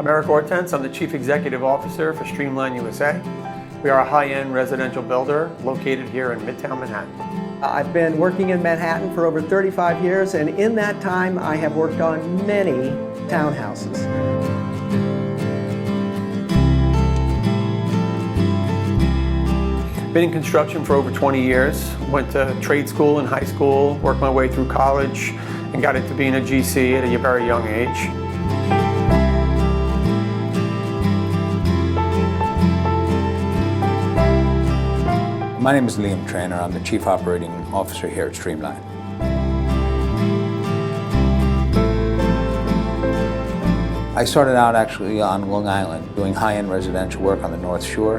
I'm Eric Hortense. I'm the Chief Executive Officer for Streamline USA. We are a high-end residential builder located here in Midtown Manhattan. I've been working in Manhattan for over 35 years, and in that time I have worked on many townhouses. Been in construction for over 20 years. Went to trade school in high school, worked my way through college, and got into being a GC at a very young age. My name is Liam Trainer. I'm the Chief Operating Officer here at Streamline. I started out actually on Long Island doing high-end residential work on the North Shore.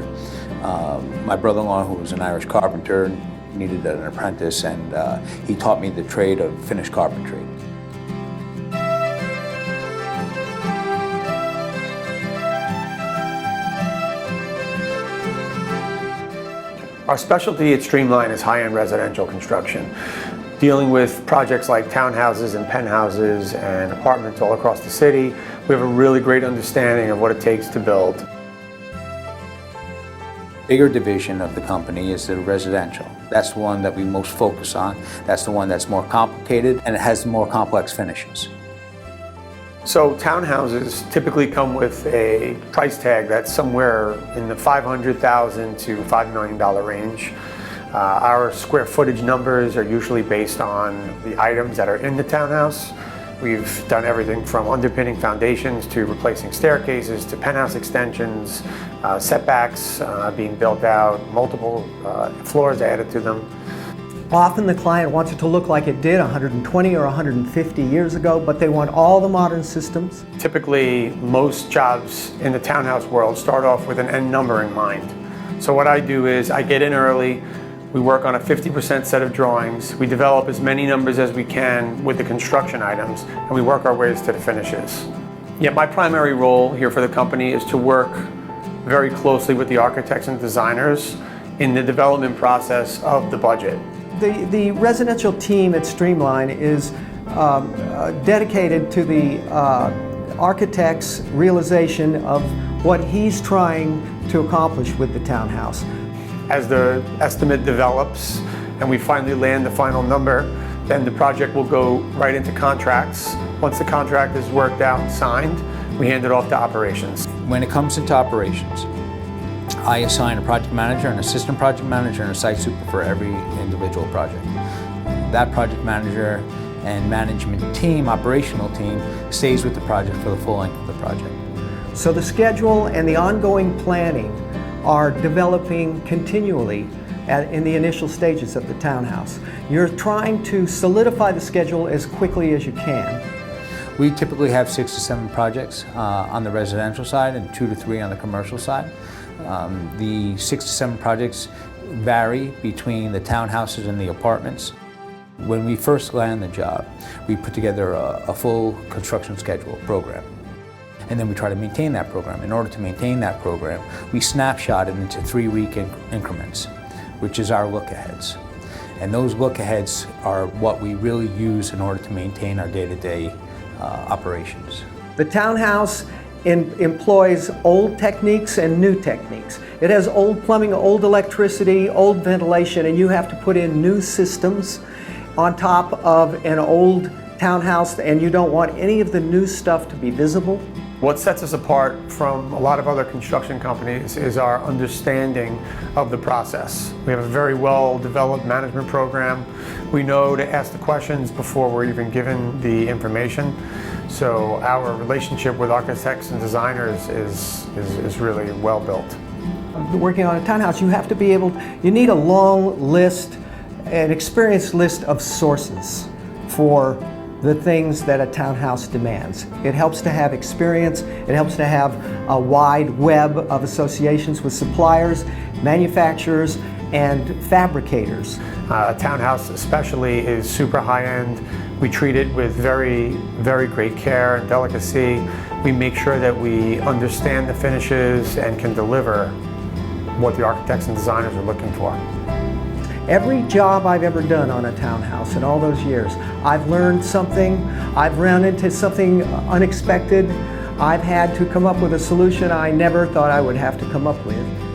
My brother-in-law, who was an Irish carpenter, needed an apprentice, and he taught me the trade of finished carpentry. Our specialty at Streamline is high-end residential construction, dealing with projects like townhouses and penthouses and apartments all across the city. We have a really great understanding of what it takes to build. Bigger division of the company is the residential. That's the one that we most focus on. That's the one that's more complicated and it has more complex finishes. So townhouses typically come with a price tag that's somewhere in the $500,000 to $5 million range. Our square footage numbers are usually based on the items that are in the townhouse. We've done everything from underpinning foundations to replacing staircases to penthouse extensions, setbacks being built out, multiple floors added to them. Often the client wants it to look like it did 120 or 150 years ago, but they want all the modern systems. Typically, most jobs in the townhouse world start off with an end number in mind. So what I do is I get in early, we work on a 50% set of drawings, we develop as many numbers as we can with the construction items, and we work our ways to the finishes. Yeah, my primary role here for the company is to work very closely with the architects and designers in the development process of the budget. The residential team at Streamline is dedicated to the architect's realization of what he's trying to accomplish with the townhouse. As the estimate develops and we finally land the final number, then the project will go right into contracts. Once the contract is worked out and signed, we hand it off to operations. When it comes into operations, I assign a project manager, an assistant project manager, and a site super for every individual project. That project manager and management team, operational team, stays with the project for the full length of the project. So the schedule and the ongoing planning are developing continually in the initial stages of the townhouse. You're trying to solidify the schedule as quickly as you can. We typically have 6 to 7 projects on the residential side and 2 to 3 on the commercial side. The 6 to 7 projects vary between the townhouses and the apartments. When we first land the job, we put together a full construction schedule program. And then we try to maintain that program. In order to maintain that program, we snapshot it into 3-week increments, which is our look-aheads. And those look-aheads are what we really use in order to maintain our day-to-day operations. The townhouse employs old techniques and new techniques. It has old plumbing, old electricity, old ventilation, and you have to put in new systems on top of an old townhouse, and you don't want any of the new stuff to be visible. What sets us apart from a lot of other construction companies is our understanding of the process. We have a very well-developed management program. We know to ask the questions before we're even given the information. So our relationship with architects and designers is really well built. Working on a townhouse, you have to be you need a long list, an experienced list of sources for the things that a townhouse demands. It helps to have experience, it helps to have a wide web of associations with suppliers, manufacturers, and fabricators. A townhouse especially is super high-end. We treat it with very, very great care and delicacy. We make sure that we understand the finishes and can deliver what the architects and designers are looking for. Every job I've ever done on a townhouse in all those years, I've learned something, I've run into something unexpected, I've had to come up with a solution I never thought I would have to come up with.